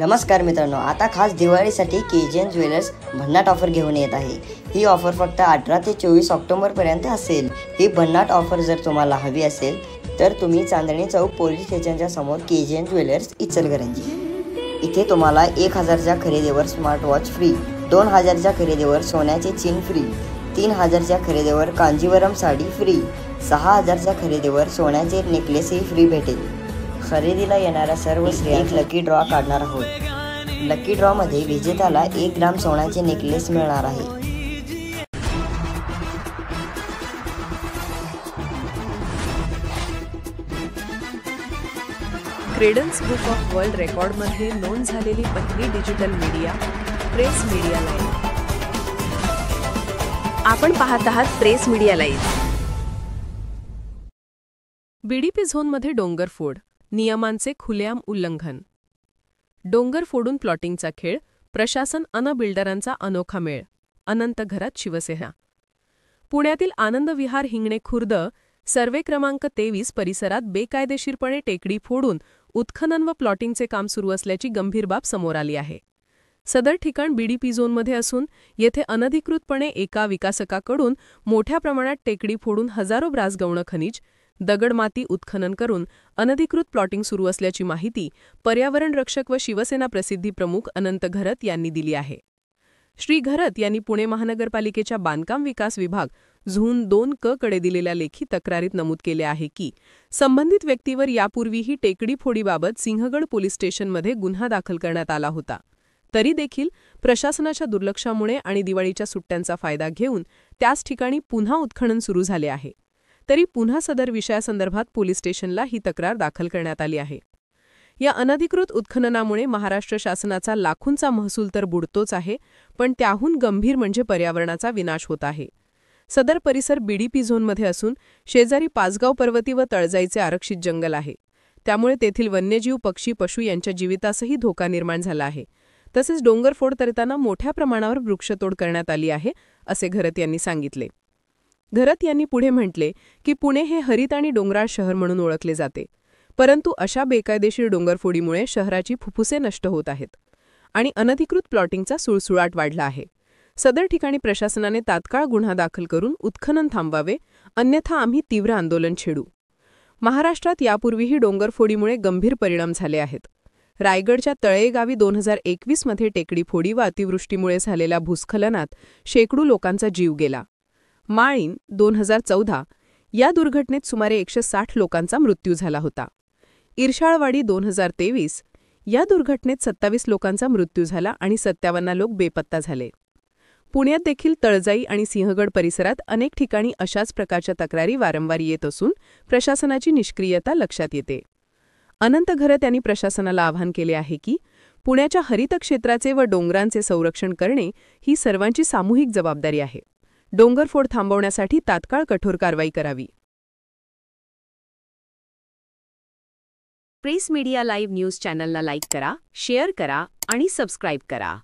नमस्कार मित्रांनो, आता खास दिवाळीसाठी केजीएन ज्वेलर्स भन्नाट ऑफर घेऊन येत आहे। ही ऑफर फक्त 18 ते 24 ऑक्टोबर पर्यंत असेल। ही भन्नाट ऑफर जर तुम्हाला हवी असेल तर तुम्ही चांदणी चौक पोलीस स्टेशनच्या समोर केजीएन ज्वेलर्स इचलकरंजी इथे तुम्हाला 1000च्या खरेदीवर स्मार्ट वॉच फ्री, 2000च्या खरेदीवर सोन्याचे चेन फ्री, 3000च्या खरेदीवर कांजीवरम साडी फ्री, 6000च्या खरेदीवर सोन्याचे नेकलेसही फ्री भेटेल। खरेदीला येणाऱ्या सर्व स्त्रियांचा लकी ड्रॉ काढणार आहोत। लकी ड्रॉ मध्ये विजेत्याला 1 ग्राम सोन्याचे नेकलेस मिळणार आहे। क्रेडन्स बुक ऑफ वर्ल्ड रेकॉर्डमध्ये नोंद झालेली पहिली digital media press media live. आपण पाहत आहात प्रेस मीडिया लाईव्ह। बीडीपी झोनमध्ये डोंगरफोड, नियमांचे खुलेआम उल्लंघन। डोंगर फोडून प्लॉटिंगचा खेळ, प्रशासन अन बिल्डरांचा अनोखा मेळ, अनंत घरात शिवसेना। पुण्यातील आनंद विहार हिंगणे खुर्द सर्वे क्रमांक 23 परिसरात बेकायदेशीरपणे टेकडी फोडून उत्खनन व प्लॉटिंगचे काम सुरू असल्याची गंभीर बाब समोर आली आहे। सदर ठिकाण बीडीपी झोनमध्ये असून येथे अनधिकृतपणे एका विकासकाकडून मोठ्या प्रमाणात टेकडी फोडून हजारो ब्रासगौण खनिज, दगडमाती उत्खनन करून अनधिकृत प्लॉटिंग सुरू असल्याची माहिती पर्यावरण रक्षक व शिवसेना प्रसिद्धी प्रमुख अनंत घरत यांनी दिली आहे। श्री घरत यांनी पुणे महानगरपालिकेच्या बांधकाम विकास विभाग झोन 2 क कडे दिलेल्या लेखी तक्रारीत नमूद केले आहे की संबंधित व्यक्तीवर यापूर्वीही टेकडी फोडीबाबत सिंहगड पोलीस स्टेशनमध्ये गुन्हा दाखल करण्यात आला होता। तरी देखील प्रशासनाच्या दुर्लक्षामुळे आणि दिवाळीच्या सुट्ट्यांचा फायदा घेऊन त्याच ठिकाणी पुन्हा उत्खनन सुरू झाले आहे। तरी पुन्हा सदर विषयासंदर्भात पोलीस स्टेशनला ही तक्रार दाखल करण्यात आली आहे। या अनधिकृत उत्खननामुळे महाराष्ट्र शासनाचा लाखोंचा महसूल तर बुडतोच आहे, पण त्याहून गंभीर म्हणजे पर्यावरणाचा विनाश होत आहे। सदर परिसर बीडीपी झोनमध्ये असून शेजारी पाचगाव पर्वती व तळजाईचे आरक्षित जंगल आहे। त्यामुळे तेथील वन्यजीव, पक्षी, पशु यांच्या जीवितासही धोका निर्माण झाला आहे। तसेच डोंगरफोड करताना मोठ्या प्रमाणावर वृक्षतोड करण्यात आली आहे, असे घरत यांनी सांगितले। घरत यांनी पुढे म्हटले की पुणे हे हरित आणि डोंगराळ शहर म्हणून ओळखले जाते, परंतु अशा बेकायदेशीर डोंगरफोडीमुळे शहराची फुफ्फुसे नष्ट होत आहेत आणि अनधिकृत प्लॉटिंगचा सुळसुळाट वाढला आहे। सदर ठिकाणी प्रशासनाने तात्काळ गुन्हा दाखल करून उत्खनन थांबवावे, अन्यथा आम्ही तीव्र आंदोलन छेडू। महाराष्ट्रात यापूर्वीही डोंगरफोडीमुळे गंभीर परिणाम झाले आहेत। रायगडच्या तळेगावी 2021 मध्ये टेकडी फोडी व अतिवृष्टीमुळे झालेल्या भूस्खलनात शेकडो लोकांचा जीव गेला। माळीण 2014 या दुर्घटनेत सुमारे 160 लोकांचा मृत्यू झाला होता। इर्शाळवाडी 2023 या दुर्घटनेत 27 लोकांचा मृत्यू झाला आणि 57 लोक बेपत्ता झाले। पुण्यात देखील तळजाई आणि सिंहगड परिसरात अनेक ठिकाणी अशाच प्रकारच्या तक्रारी वारंवार येत असून प्रशासनाची निष्क्रियता लक्षात येते। अनंत घरत यांनी प्रशासनाला आवाहन केले आहे की पुण्याच्या हरित क्षेत्राचे व डोंगरांचे संरक्षण करणे ही सर्वांची सामूहिक जबाबदारी आहे। डोंगरफोड थांबवण्यासाठी तात्काळ कठोर कारवाई करावी। प्रेस मीडिया लाईव्ह न्यूज चॅनलला लाईक करा, शेअर करा आणि सबस्क्राईब करा।